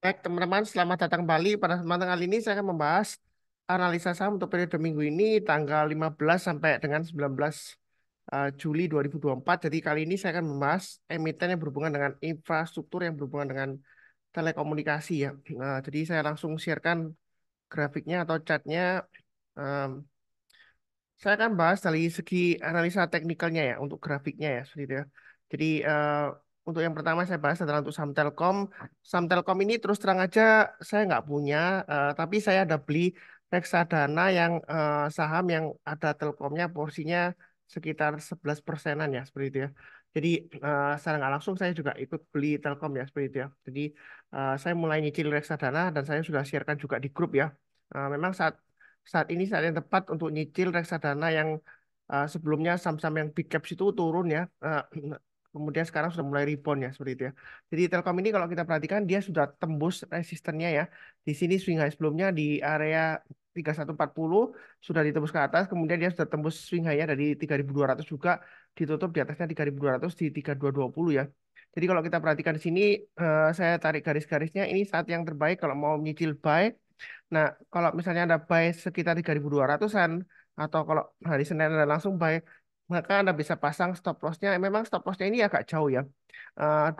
Baik, teman-teman, selamat datang kembali. Pada kesempatan kali ini saya akan membahas analisa saham untuk periode minggu ini tanggal 15 sampai dengan 19 Juli 2024. Jadi kali ini saya akan membahas emiten yang berhubungan dengan infrastruktur yang berhubungan dengan telekomunikasi ya. Nah, jadi saya langsung sharekan grafiknya atau chartnya. Em, saya akan bahas dari segi analisa teknikalnya ya untuk grafiknya ya seperti itu ya. Jadi untuk yang pertama saya bahas adalah untuk saham Telkom. Saham Telkom ini terus terang aja saya nggak punya, tapi saya ada beli reksadana yang saham yang ada Telkomnya porsinya sekitar 11%-an ya seperti itu ya. Jadi secara nggak langsung saya juga ikut beli Telkom ya seperti itu ya. Jadi saya mulai nyicil reksadana dan saya sudah sharekan juga di grup ya. Memang saat saat ini saat yang tepat untuk nyicil reksadana yang sebelumnya saham-saham yang big caps itu turun ya. Kemudian sekarang sudah mulai rebound ya seperti itu ya. Jadi Telkom ini kalau kita perhatikan dia sudah tembus resistennya ya. Di sini swing high sebelumnya di area 3140 sudah ditembus ke atas, kemudian dia sudah tembus swing high-nya dari 3200 juga ditutup di atasnya 3200 di 3220 ya. Jadi kalau kita perhatikan di sini saya tarik garis-garisnya ini saat yang terbaik kalau mau nyicil buy. Nah, kalau misalnya ada buy sekitar 3.200-an atau kalau hari Senin Anda langsung buy, maka Anda bisa pasang stop loss-nya. Memang stop loss-nya ini agak jauh ya.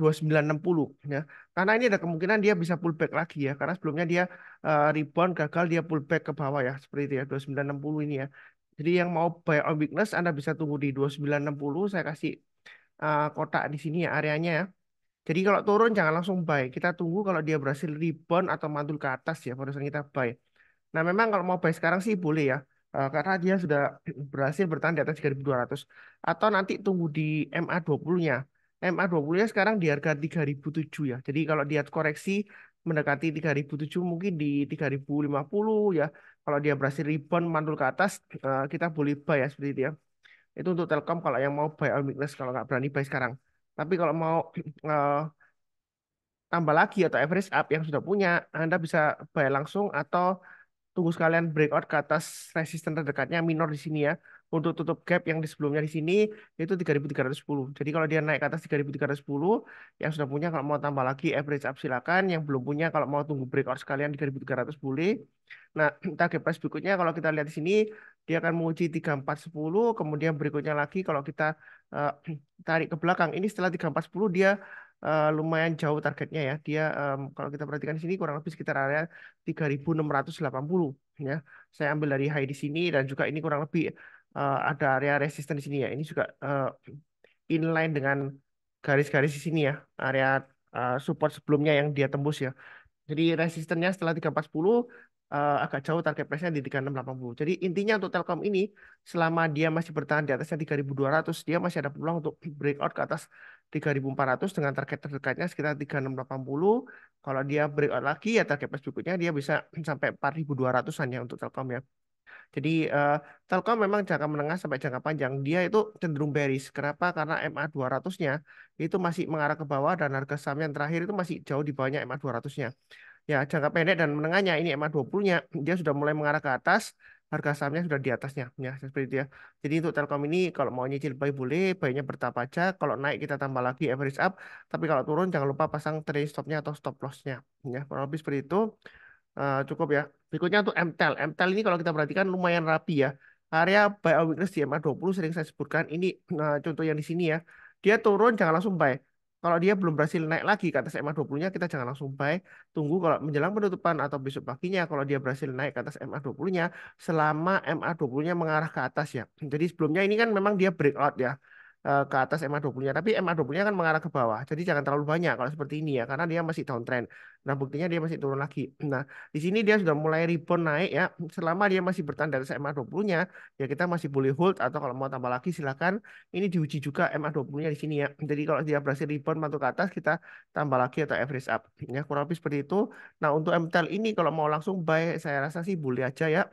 2960 ya. Karena ini ada kemungkinan dia bisa pullback lagi ya. Karena sebelumnya dia rebound gagal dia pullback ke bawah ya. Seperti itu ya 2960 ini ya. Jadi yang mau buy on weakness Anda bisa tunggu di 2960. Saya kasih kotak di sini ya areanya ya. Jadi kalau turun jangan langsung buy. Kita tunggu kalau dia berhasil rebound atau mantul ke atas ya, barusan kita buy. Nah, memang kalau mau buy sekarang sih boleh ya. Karena dia sudah berhasil bertahan di atas 3.200. Atau nanti tunggu di MA20-nya. MA20-nya sekarang di harga 3.007 ya. Jadi kalau dia koreksi mendekati 3.007 mungkin di 3.050 ya. Kalau dia berhasil rebound mantul ke atas, kita boleh buy ya seperti itu ya. Itu untuk Telkom kalau yang mau buy on weakness kalau nggak berani buy sekarang. Tapi kalau mau tambah lagi atau average up yang sudah punya, Anda bisa buy langsung atau tunggu sekalian breakout ke atas resisten terdekatnya minor di sini ya. Untuk tutup gap yang di sebelumnya di sini itu 3.310. Jadi kalau dia naik ke atas 3.310 yang sudah punya kalau mau tambah lagi average up silakan. Yang belum punya kalau mau tunggu breakout sekalian 3.300 boleh. Nah, target price berikutnya kalau kita lihat di sini dia akan menguji 3410, kemudian berikutnya lagi kalau kita eh, tarik ke belakang ini setelah 3410 dia lumayan jauh targetnya ya. Dia kalau kita perhatikan di sini kurang lebih sekitar area 3.680 ya. Saya ambil dari high di sini dan juga ini kurang lebih ada area resisten di sini ya. Ini juga inline dengan garis-garis di sini ya. Area support sebelumnya yang dia tembus ya. Jadi resistennya setelah 3410 agak jauh target price-nya di 3680. Jadi intinya untuk Telkom ini selama dia masih bertahan di atasnya 3200 dia masih ada peluang untuk breakout ke atas 3400 dengan target terdekatnya sekitar 3680. Kalau dia breakout lagi ya target price berikutnya dia bisa sampai 4200-an ya untuk Telkom ya. Jadi Telkom memang jangka menengah sampai jangka panjang dia itu cenderung bearish. Kenapa? Karena MA 200-nya itu masih mengarah ke bawah dan harga saham yang terakhir itu masih jauh di bawahnya MA 200-nya. Ya, jangka pendek dan menengahnya ini MA20-nya dia sudah mulai mengarah ke atas, harga sahamnya sudah di atasnya. Ya, seperti itu ya. Jadi untuk Telkom ini kalau mau nyicil buy boleh, buy-nya bertahap aja. Kalau naik kita tambah lagi average up, tapi kalau turun jangan lupa pasang trailing stop-nya atau stop loss-nya. Ya, kurang lebih seperti itu. Cukup ya. Berikutnya untuk MTEL. MTEL ini kalau kita perhatikan lumayan rapi ya. Area buy on weakness di MA20 sering saya sebutkan. Ini contoh yang di sini ya. Dia turun jangan langsung buy. Kalau dia belum berhasil naik lagi ke atas MA20-nya, kita jangan langsung buy. Tunggu kalau menjelang penutupan atau besok paginya, kalau dia berhasil naik ke atas MA20-nya, selama MA20-nya mengarah ke atas ya. Jadi sebelumnya ini kan memang dia breakout ya ke atas MA20-nya. Tapi MA20-nya kan mengarah ke bawah. Jadi jangan terlalu banyak kalau seperti ini ya, karena dia masih downtrend. Nah, buktinya dia masih turun lagi. Nah, di sini dia sudah mulai rebound naik ya. Selama dia masih bertahan dari MA20-nya, ya kita masih boleh hold atau kalau mau tambah lagi silakan. Ini diuji juga MA20-nya di sini ya. Jadi kalau dia berhasil rebound masuk ke atas, kita tambah lagi atau average up. Ya, kurang lebih seperti itu. Nah, untuk MTEL ini kalau mau langsung buy, saya rasa sih boleh aja ya.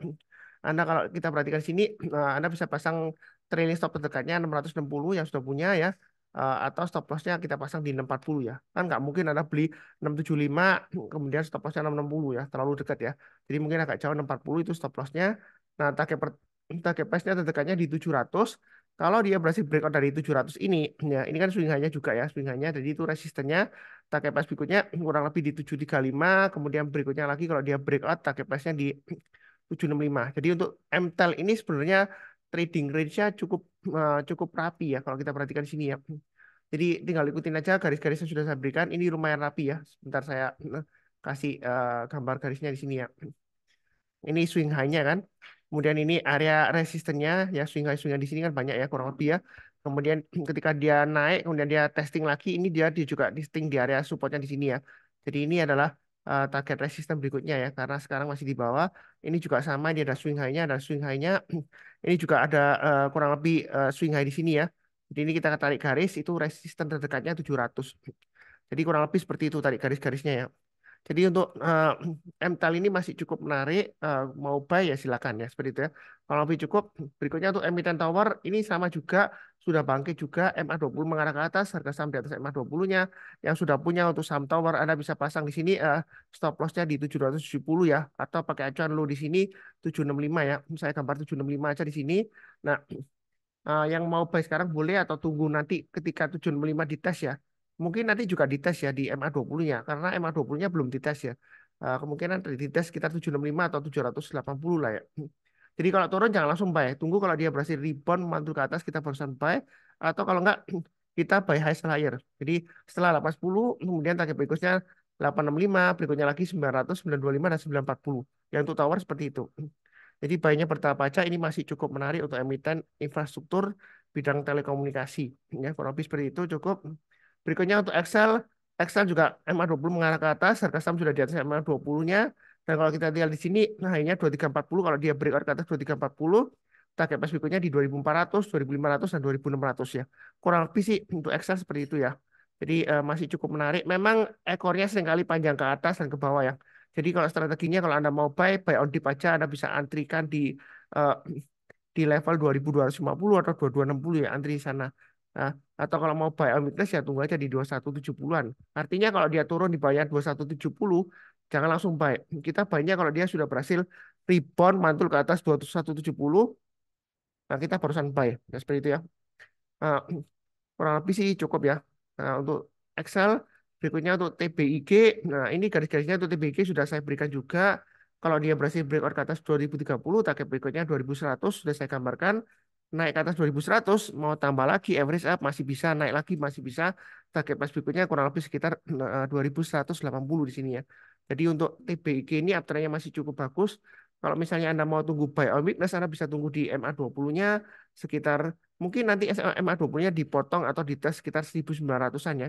Anda kalau kita perhatikan di sini, Anda bisa pasang trailing stop terdekatnya 660 yang sudah punya ya. Atau stop lossnya kita pasang di 640 ya. Kan nggak mungkin Anda beli 675 kemudian stop lossnya 660 ya, terlalu dekat ya. Jadi mungkin agak jauh 640 itu stop lossnya. Nah, target price-nya terdekatnya di 700. Kalau dia berhasil breakout dari 700 ini, ya ini kan swing high-nya juga ya, swing high-nya, jadi itu resistennya target price berikutnya kurang lebih di 735, kemudian berikutnya lagi kalau dia breakout target price-nya di 765. Jadi untuk MTEL ini sebenarnya trading range-nya cukup cukup rapi ya kalau kita perhatikan di sini ya. Jadi tinggal ikutin aja garis-garis yang sudah saya berikan. Ini lumayan rapi ya. Sebentar saya kasih gambar garisnya di sini ya. Ini swing high-nya kan. Kemudian ini area resistennya ya, swing high di sini kan banyak ya kurang lebih ya. Kemudian ketika dia naik, kemudian dia testing lagi, ini dia juga testing di area supportnya di sini ya. Jadi ini adalah target resisten berikutnya ya, karena sekarang masih di bawah. Ini juga sama, ini ada swing high-nya, ada swing high-nya. Ini juga ada kurang lebih swing high di sini ya. Jadi ini kita tarik garis, itu resisten terdekatnya 700. Jadi kurang lebih seperti itu tarik garis-garisnya ya. Jadi untuk MTAL ini masih cukup menarik, mau buy ya silakan ya seperti itu ya. Kalau lebih cukup, berikutnya untuk emiten tower ini sama juga sudah bangkit juga MA20 mengarah ke atas, harga saham di atas MA20-nya. Yang sudah punya untuk saham tower Anda bisa pasang di sini stop loss-nya di 770 ya, atau pakai acuan low di sini 765 ya. Saya gambar 765 aja di sini. Nah, yang mau buy sekarang boleh atau tunggu nanti ketika 765 dites ya. Mungkin nanti juga dites ya di MA20-nya karena MA20-nya belum dites ya. Kemungkinan dites sekitar 765 atau 780 lah ya. Jadi kalau turun jangan langsung buy. Tunggu kalau dia berhasil rebound mantul ke atas kita barusan buy, atau kalau enggak kita buy high sell higher. Jadi setelah 810 kemudian target berikutnya 865, berikutnya lagi 900, 925 dan 940. Yang untuk tower seperti itu. Jadi bayinya bertahap aja ini masih cukup menarik untuk emiten infrastruktur bidang telekomunikasi. Ya, kurang lebih seperti itu cukup. Berikutnya untuk Excel, Excel juga MA20 mengarah ke atas, harga saham sudah di atas MA20-nya. Dan kalau kita lihat di sini, nah ini 2340, kalau dia breakout ke atas 2340, target price berikutnya di 2400, 2500, dan 2600 ya. Kurang lebih sih untuk Excel seperti itu ya. Jadi masih cukup menarik. Memang ekornya seringkali panjang ke atas dan ke bawah ya. Jadi kalau strateginya kalau Anda mau buy on dip aja Anda bisa antrikan eh, di level 2250 atau 2260 ya, antri di sana. Nah, atau kalau mau buy on weakness ya tunggu aja di 2170-an. Artinya kalau dia turun di bawah 2170, jangan langsung buy. Kita buy-nya kalau dia sudah berhasil rebound mantul ke atas 2170, nah kita barusan buy. Ya, seperti itu ya. Nah, kurang lebih sih cukup ya. Nah, untuk Excel, berikutnya untuk TBIG. Nah, ini garis-garisnya untuk TBIG sudah saya berikan juga. Kalau dia berhasil breakout ke atas 2030, target berikutnya 2100 sudah saya gambarkan. Naik ke atas 2100, mau tambah lagi, average up masih bisa, naik lagi masih bisa. Target price berikutnya kurang lebih sekitar 2180 di sini ya. Jadi untuk TBIG ini uptrend-nya masih cukup bagus. Kalau misalnya Anda mau tunggu buy on weakness, Anda bisa tunggu di MA20-nya sekitar. Mungkin nanti SMA20-nya dipotong atau dites sekitar 1900-an ya.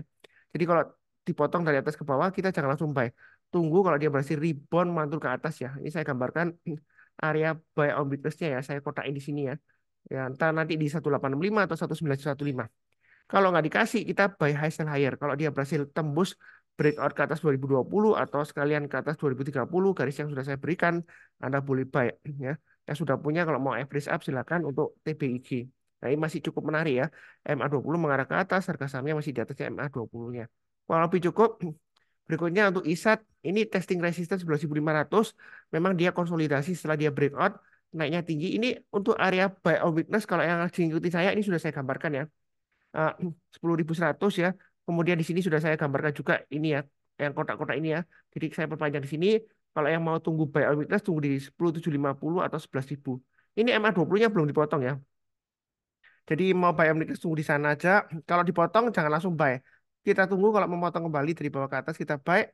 Jadi kalau dipotong dari atas ke bawah, kita jangan langsung buy. Tunggu kalau dia berhasil rebound mantul ke atas ya. Ini saya gambarkan area buy on weakness-nya ya. Saya kotakin di sini ya. Ya, entah nanti di 1865 atau 1915. Kalau nggak dikasih, kita buy high sell higher. Kalau dia berhasil tembus breakout ke atas 2020 atau sekalian ke atas 2030, garis yang sudah saya berikan, Anda boleh buy ya. Yang sudah punya kalau mau average up silakan untuk TBIG. Nah, ini masih cukup menarik ya. MA20 mengarah ke atas, harga sahamnya masih di atasnya MA20-nya. Kalau lebih cukup, berikutnya untuk ISAT, ini testing resistance 11.500. Memang dia konsolidasi setelah dia breakout, naiknya tinggi. Ini untuk area buy on weakness, kalau yang lagi ikuti saya, ini sudah saya gambarkan ya. 10.100 ya. Kemudian di sini sudah saya gambarkan juga ini ya, yang kotak-kotak ini ya. Jadi saya perpanjang di sini. Kalau yang mau tunggu buy on weakness, tunggu di 10.750 atau 11.000. Ini MA20-nya belum dipotong ya. Jadi mau buy omnibus tunggu di sana aja. Kalau dipotong jangan langsung buy. Kita tunggu kalau memotong kembali dari bawah ke atas kita buy.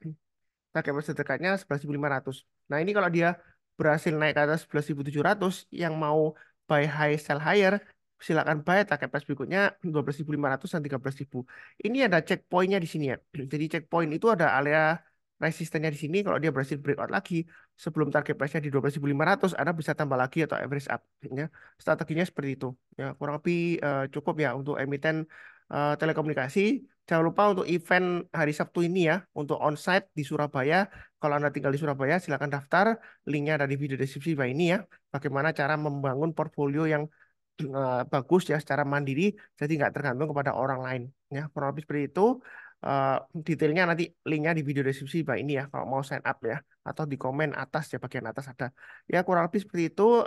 Target price terdekatnya 11.500. Nah ini kalau dia berhasil naik ke atas 11.700, yang mau buy high sell higher silakan buy target price berikutnya 12.500 dan 13.000. Ini ada checkpointnya di sini ya. Jadi checkpoint itu ada area resistennya di sini. Kalau dia berhasil breakout lagi sebelum target price-nya di 12.500, Anda bisa tambah lagi atau average up ya. Strateginya seperti itu ya, kurang lebih cukup ya untuk emiten telekomunikasi. Jangan lupa untuk event hari Sabtu ini ya, untuk onsite di Surabaya. Kalau Anda tinggal di Surabaya, silakan daftar. Linknya ada di video deskripsi bawah ini ya. Bagaimana cara membangun portfolio yang bagus ya secara mandiri, jadi nggak tergantung kepada orang lain. Ya, kurang lebih seperti itu. Eh, Detailnya nanti linknya di video deskripsi bawah ini ya, kalau mau sign up ya, atau di komen atas ya, bagian atas ada. Ya kurang lebih seperti itu.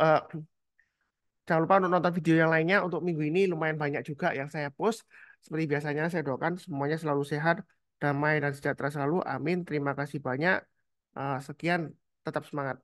Jangan lupa untuk nonton video yang lainnya. Untuk minggu ini lumayan banyak juga yang saya post. Seperti biasanya saya doakan semuanya selalu sehat, damai, dan sejahtera selalu. Amin. Terima kasih banyak. Sekian, tetap semangat.